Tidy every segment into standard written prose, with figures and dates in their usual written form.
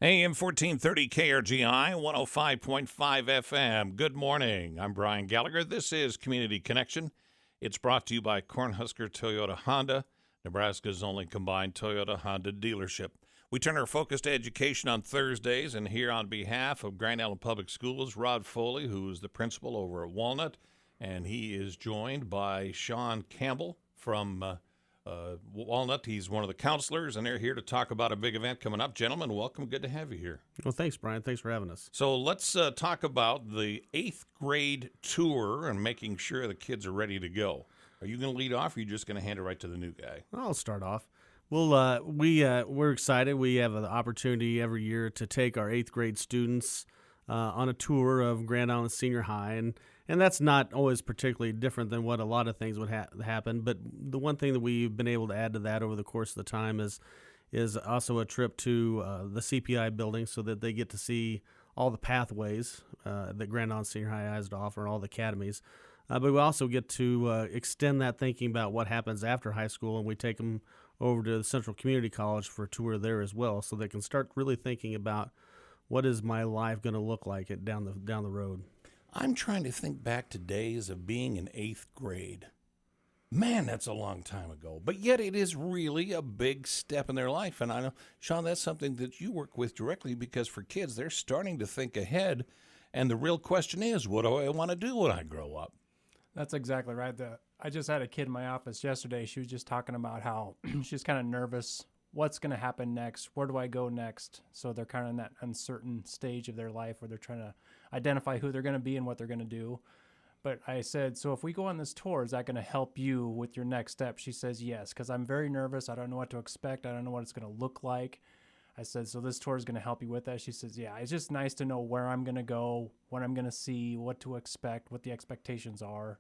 AM 1430 KRGI 105.5 FM. Good morning. I'm Brian Gallagher. This is Community Connection. It's brought to you by Cornhusker Toyota Honda, Nebraska's only combined Toyota Honda dealership. We turn our focus to education on Thursdays, and here on behalf of Grand Island Public Schools, Rod Foley, who is the principal over at Walnut, and he is joined by Sean Campbell from Walnut. He's one of the counselors, and they're here to talk about a big event coming up. Gentlemen, welcome. Good to have you here. Well, thanks, Brian. Thanks for having us. So let's talk about the 8th grade tour and making sure the kids are ready to go. Are you going to lead off, or are you just going to hand it right to the new guy? I'll start off. Well, we're excited. We have an opportunity every year to take our 8th grade students on a tour of Grand Island Senior High, and that's not always particularly different than what a lot of things would happen. But the one thing that we've been able to add to that over the course of the time is also a trip to the CPI building, so that they get to see all the pathways that Grand Island Senior High has to offer, and all the academies. But we also get to extend that thinking about what happens after high school, and we take them over to the Central Community College for a tour there as well, so they can start really thinking about what is my life going to look like down the road. I'm trying to think back to days of being in 8th grade. Man, that's a long time ago. But yet it is really a big step in their life. And I know, Sean, that's something that you work with directly, because for kids, they're starting to think ahead. And the real question is, what do I want to do when I grow up? That's exactly right. I just had a kid in my office yesterday. She was just talking about how she's kind of nervous. What's going to happen next? Where do I go next? So they're kind of in that uncertain stage of their life where they're trying to identify who they're going to be and what they're going to do. But I said, so if we go on this tour, is that going to help you with your next step? She says, yes, because I'm very nervous. I don't know what to expect. I don't know what it's going to look like. I said, so this tour is going to help you with that? She says, yeah, it's just nice to know where I'm going to go, what I'm going to see, what to expect, what the expectations are.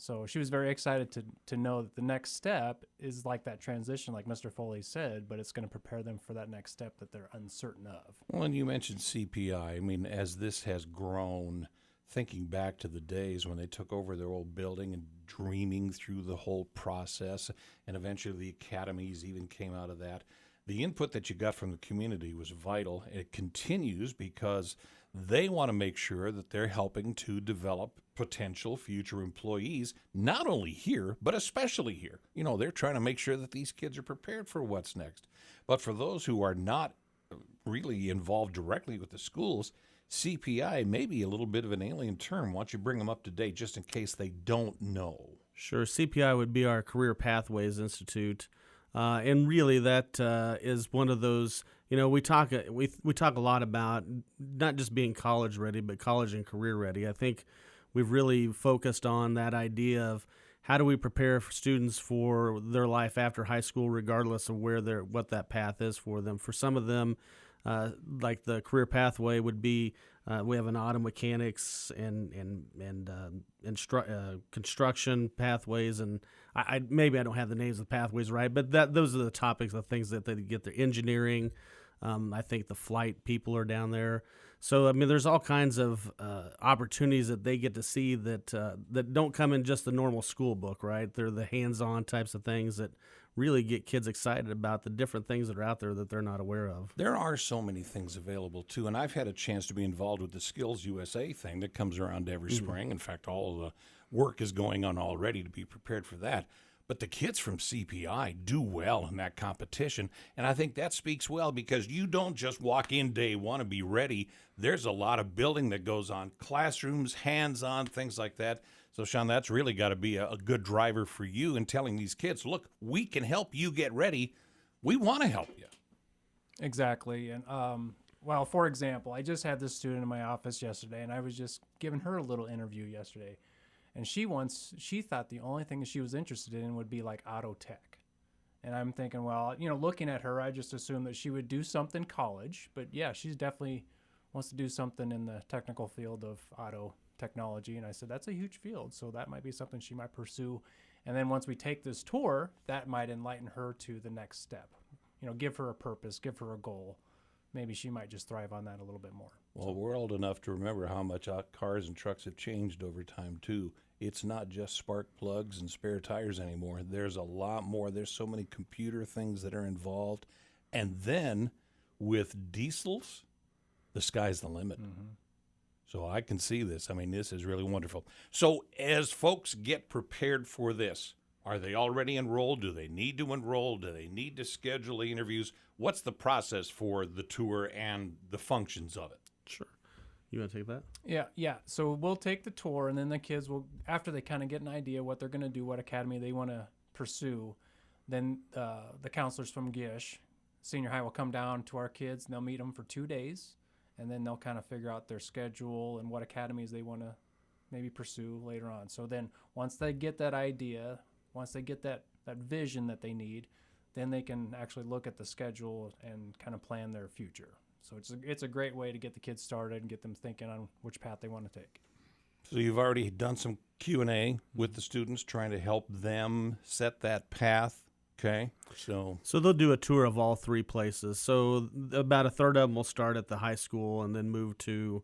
So she was very excited to know that the next step is like that transition, like Mr. Foley said, but it's going to prepare them for that next step that they're uncertain of. Well, and you mentioned CPI. I mean, as this has grown, thinking back to the days when they took over their old building and dreaming through the whole process, and eventually the academies even came out of that, the input that you got from the community was vital. It continues because they want to make sure that they're helping to develop potential future employees, not only here, but especially here. You know, they're trying to make sure that these kids are prepared for what's next. But for those who are not really involved directly with the schools, CPI may be a little bit of an alien term. Why don't you bring them up to date just in case they don't know? Sure. CPI would be our Career Pathways Institute. And really, that is one of those. You know, we talk a lot about not just being college ready, but college and career ready. I think we've really focused on that idea of how do we prepare for students for their life after high school, regardless of what that path is for them. For some of them, like the career pathway would be, we have an auto mechanics and construction pathways, and I maybe I don't have the names of the pathways right, but those are the topics of things that they get. Their engineering. I think the flight people are down there. So, I mean, there's all kinds of opportunities that they get to see that don't come in just the normal school book, right? They're the hands-on types of things that really get kids excited about the different things that are out there that they're not aware of. There are so many things available, too, and I've had a chance to be involved with the Skills USA thing that comes around every spring. In fact, all the work is going on already to be prepared for that. But the kids from CPI do well in that competition, and I think that speaks well because you don't just walk in day one and be ready. There's a lot of building that goes on, classrooms, hands-on, things like that. So, Sean, that's really got to be a good driver for you in telling these kids, look, we can help you get ready. We want to help you. Exactly. And, well, for example, I just had this student in my office yesterday, and I was just giving her a little interview yesterday. And she thought the only thing that she was interested in would be like auto tech. And I'm thinking, well, you know, looking at her, I just assumed that she would do something college. But yeah, she's definitely wants to do something in the technical field of auto technology. And I said, that's a huge field. So that might be something she might pursue. And then once we take this tour, that might enlighten her to the next step. You know, give her a purpose, give her a goal. Maybe she might just thrive on that a little bit more. Well, we're old enough to remember how much cars and trucks have changed over time, too. It's not just spark plugs and spare tires anymore. There's a lot more. There's so many computer things that are involved. And then with diesels, the sky's the limit. So I can see this. I mean, this is really wonderful. So as folks get prepared for this, are they already enrolled? Do they need to enroll? Do they need to schedule the interviews? What's the process for the tour and the functions of it? Sure. You want to take that? Yeah. So we'll take the tour, and then the kids will, after they kind of get an idea what they're going to do, what academy they want to pursue, then the counselors from Gish, senior high, will come down to our kids, and they'll meet them for 2 days, and then they'll kind of figure out their schedule and what academies they want to maybe pursue later on. So then once they get that idea, once they get that vision that they need, then they can actually look at the schedule and kind of plan their future. So it's a great way to get the kids started and get them thinking on which path they want to take. So you've already done some Q&A with the students, trying to help them set that path. Okay. So they'll do a tour of all three places. So about a third of them will start at the high school and then move to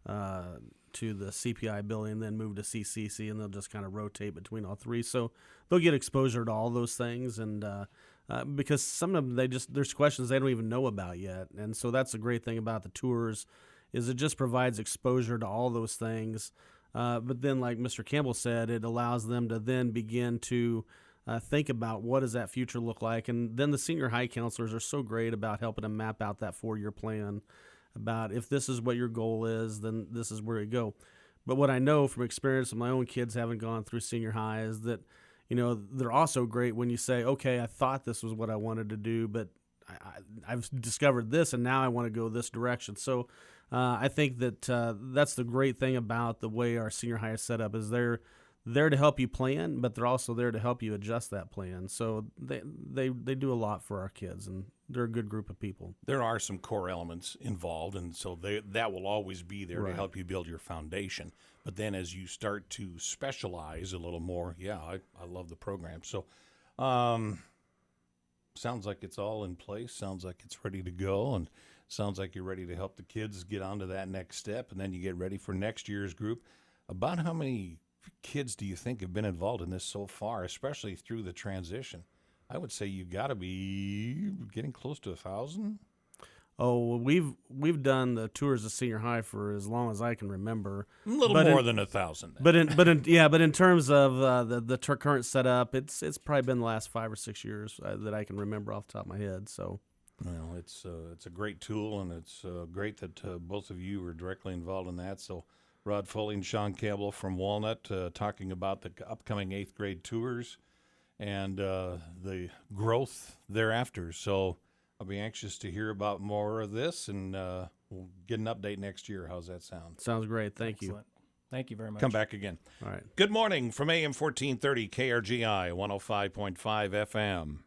the CPI building, and then move to CCC, and they'll just kind of rotate between all three. So they'll get exposure to all those things, and because some of them, there's questions they don't even know about yet. And so that's the great thing about the tours, is it just provides exposure to all those things. But then, like Mr. Campbell said, it allows them to then begin to think about what does that future look like. And then the senior high counselors are so great about helping them map out that 4-year plan, about if this is what your goal is, then this is where you go. But what I know from experience of my own kids having gone through senior high is that, they're also great when you say, okay, I thought this was what I wanted to do, but I've discovered this, and now I want to go this direction. So I think that that's the great thing about the way our senior high is set up, is they're there to help you plan, but they're also there to help you adjust that plan. So they do a lot for our kids, and they're a good group of people. there are some core elements involved, and so that will always be there to help you build your foundation. But then as you start to specialize a little more, I love the program. So sounds like it's all in place. Sounds like it's ready to go, and sounds like you're ready to help the kids get on to that next step, and then you get ready for next year's group. About how many kids do you think have been involved in this so far, especially through the transition? I would say you got to be getting close to 1,000. Oh, we've done the tours of senior high for as long as I can remember. A little more than 1,000. But in terms of the current setup, it's probably been the last 5 or 6 years that I can remember off the top of my head. So, well, it's a great tool, and it's great that both of you were directly involved in that. So, Rod Foley and Sean Campbell from Walnut talking about the upcoming 8th grade tours and the growth thereafter. So I'll be anxious to hear about more of this, and we'll get an update next year. How's that sound? Sounds great. Thank you. Thank you very much. Come back again. All right. Good morning from AM 1430 KRGI 105.5 FM.